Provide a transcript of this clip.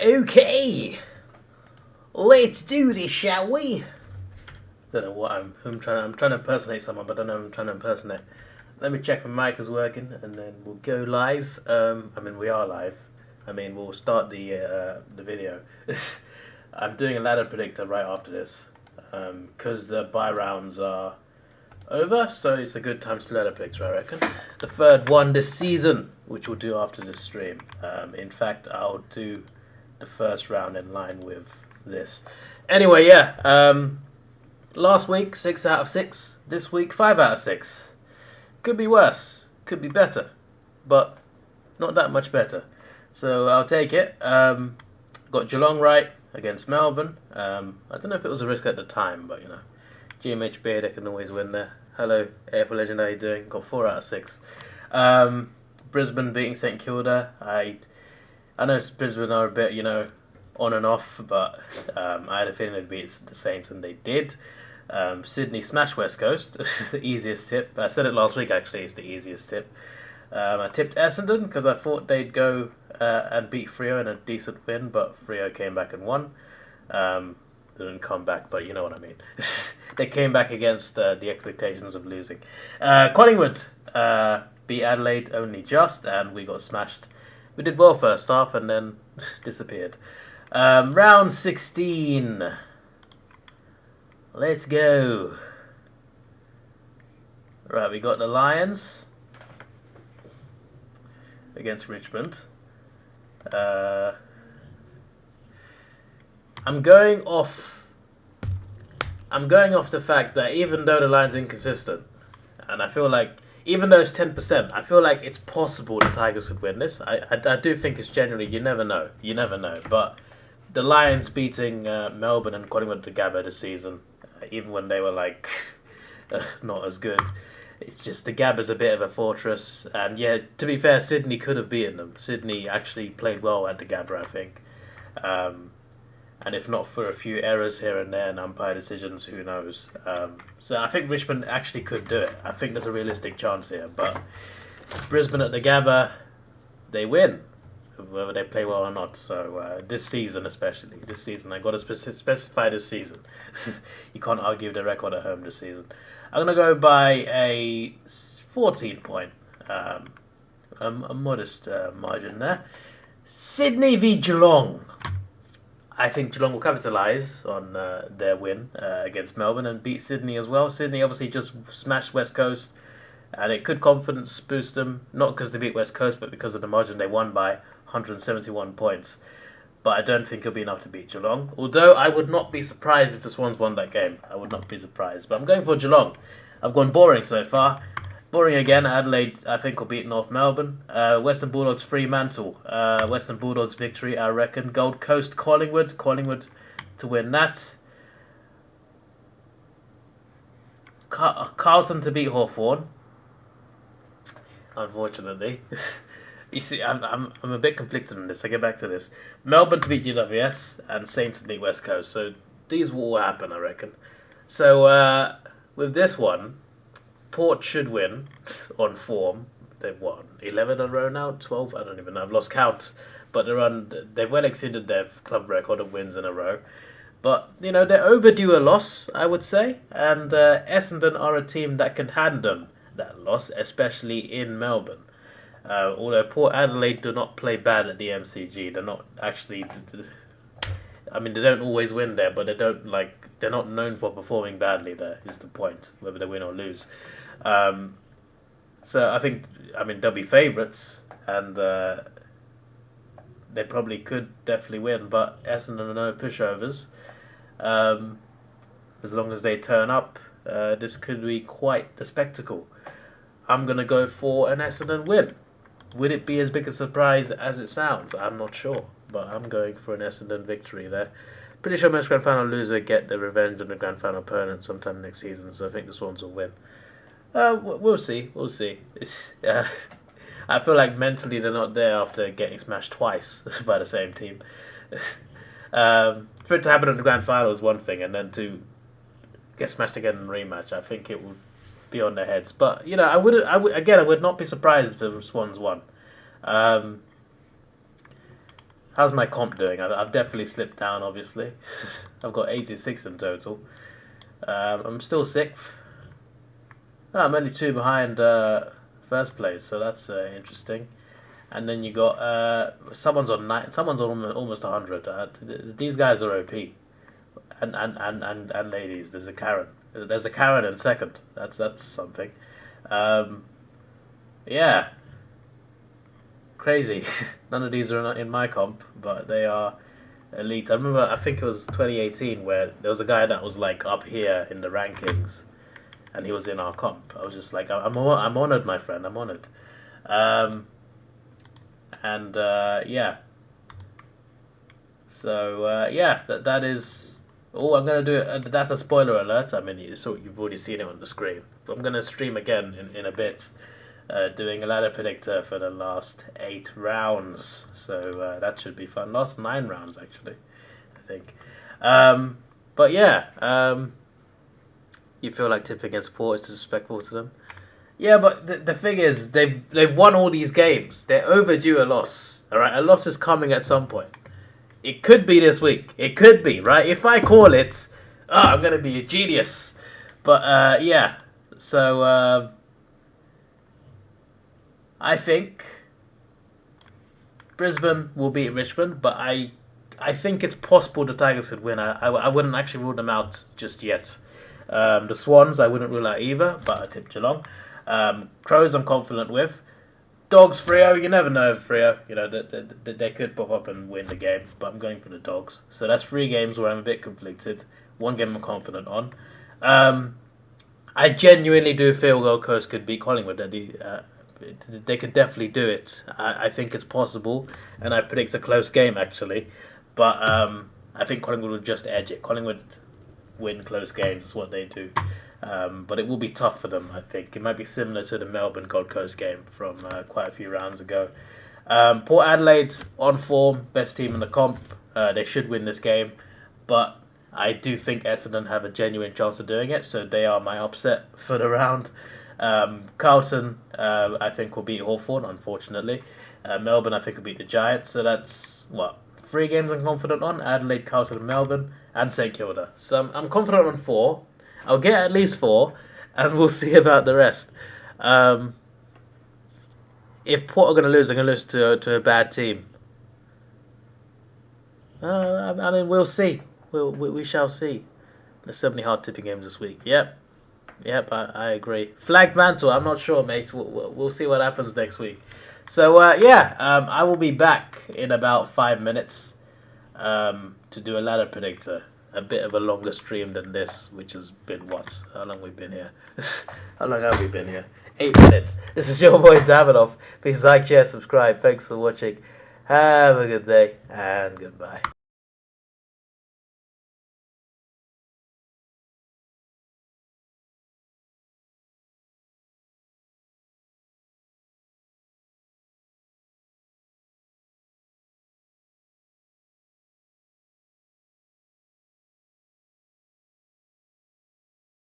Okay, let's do this, shall we? Don't know what I'm trying to impersonate someone, but I don't know who I'm trying to impersonate. Let me check my mic is working, and then we'll go live. We are live. We'll start the video. I'm doing a ladder predictor right after this, because the buy rounds are over, so it's a good time to ladder predictor, I reckon. The third one this season, which we'll do after this stream. In fact, I'll do the first round in line with this. Anyway, yeah. Last week 6 out of 6. This week 5 out of 6. Could be worse. Could be better, but not that much better. So I'll take it. Got Geelong right against Melbourne. I don't know if it was a risk at the time, but you know, GMHB, they can always win there. Hello, AFL Legend, how you doing? Got 4 out of 6. Brisbane beating St Kilda. I know Brisbane are a bit, you know, on and off, but I had a feeling they'd beat the Saints, and they did. Sydney smashed West Coast. The easiest tip. I said it last week, actually, it's the easiest tip. I tipped Essendon because I thought they'd go and beat Freo in a decent win, but Freo came back and won. They didn't come back, but you know what I mean. They came back against the expectations of losing. Collingwood beat Adelaide only just, and we got smashed. We did well first half and then disappeared. Round 16. Let's go. Right, we got the Lions against Richmond. I'm going off the fact that even though the line's inconsistent, and I feel like even though it's 10%, I feel like it's possible the Tigers could win this. I do think it's generally, you never know, but the Lions beating Melbourne and Collingwood at the Gabba this season, even when they were like not as good, it's just the Gabba's a bit of a fortress. And yeah, to be fair, Sydney could have beaten them. Sydney actually played well at the Gabba, I think. And if not for a few errors here and there and umpire decisions, who knows? So I think Richmond actually could do it. I think there's a realistic chance here. But Brisbane at the Gabba, they win, whether they play well or not. So this season especially. This season, I've got to specify this season. You can't argue with the record at home this season. I'm going to go by a 14-point, a modest margin there. Sydney v Geelong. I think Geelong will capitalise on their win against Melbourne and beat Sydney as well. Sydney obviously just smashed West Coast, and it could confidence boost them, not because they beat West Coast, but because of the margin they won by 171 points. But I don't think it'll be enough to beat Geelong. Although I would not be surprised if the Swans won that game. I would not be surprised. But I'm going for Geelong. I've gone boring so far. Boring again. Adelaide, I think, will beat North Melbourne. Western Bulldogs Fremantle. Western Bulldogs victory, I reckon. Gold Coast Collingwood. Collingwood to win that. Carlton to beat Hawthorn. Unfortunately. You see, I'm a bit conflicted on this. I'll get back to this. Melbourne to beat GWS and Saints to beat West Coast. So these will all happen, I reckon. So with this one, Port should win on form. They've won 11 in a row now, 12. I don't even know. I've lost count. But they've well exceeded their club record of wins in a row. But you know, they're overdue a loss, I would say. And Essendon are a team that can hand them that loss, especially in Melbourne. Although Port Adelaide do not play bad at the MCG, they're not actually. I mean, they don't always win there, but they're not known for performing badly. There is the point, whether they win or lose. So I think, they'll be favourites, and they probably could definitely win. But Essendon are no pushovers. As long as they turn up, this could be quite the spectacle. I'm gonna go for an Essendon win. Would it be as big a surprise as it sounds? I'm not sure, but I'm going for an Essendon victory there. Pretty sure most grand final loser get their revenge on the grand final opponent sometime next season, so I think the Swans will win. We'll see. I feel like mentally they're not there after getting smashed twice by the same team. For it to happen in the grand final is one thing, and then to get smashed again in the rematch, I think it will be on their heads. But you know, I would not be surprised if the Swans won. How's my comp doing? I've definitely slipped down, obviously. I've got 86 in total. I'm still 6th. Oh, I'm only 2 behind first place, so that's interesting. And then you got someone's on 9. Someone's on almost 100. These guys are OP, and ladies. There's a Karen. There's a Karen in second. That's something. Yeah, crazy. None of these are in my comp, but they are elite. I remember, I think it was 2018, where there was a guy that was like up here in the rankings, and he was in our comp. I was just like, I'm honored, my friend. I'm honored. Yeah. So yeah, that is all I'm gonna do. That's a spoiler alert. I mean, you've already seen it on the screen. But I'm gonna stream again in a bit, doing a ladder predictor for the last 8 rounds. So that should be fun. Last 9 rounds actually, I think. But yeah, you feel like tipping against Port is disrespectful to them. Yeah, but the thing is, they've won all these games. They're overdue a loss. All right, a loss is coming at some point. It could be this week. It could be, right? If I call it, I'm gonna be a genius. But yeah, so I think Brisbane will beat Richmond, but I think it's possible the Tigers could win. I wouldn't actually rule them out just yet. The Swans I wouldn't rule out either, but I tipped Geelong. Crows I'm confident with. Dogs, Freo, you never know Freo. You know, they could pop up and win the game, but I'm going for the Dogs. So that's 3 games where I'm a bit conflicted. 1 game I'm confident on. I genuinely do feel Gold Coast could beat Collingwood. They could definitely do it. I think it's possible, and I predict a close game actually. But I think Collingwood will just edge it. Collingwood win close games is what they do. But it will be tough for them, I think. It might be similar to the Melbourne Gold Coast game from quite a few rounds ago. Port Adelaide on form, best team in the comp. They should win this game, but I do think Essendon have a genuine chance of doing it, so they are my upset for the round. Carlton, I think, will beat Hawthorn, unfortunately. Melbourne, I think, will beat the Giants, so that's, 3 games I'm confident on? Adelaide, Carlton, and Melbourne, and St Kilda. So I'm confident on 4. I'll get at least 4, and we'll see about the rest. If Port are going to lose, they're going to lose to a bad team. I mean, we'll see. We shall see. There's so many hard tipping games this week. Yep, I agree. Flag mantle, I'm not sure, mate. We'll see what happens next week. So, yeah, I will be back in about 5 minutes to do a ladder predictor. A bit of a longer stream than this, which has been what? How long we've been here? How long have we been here? 8 minutes. This is your boy Davidoff. Please like, share, subscribe. Thanks for watching. Have a good day and goodbye.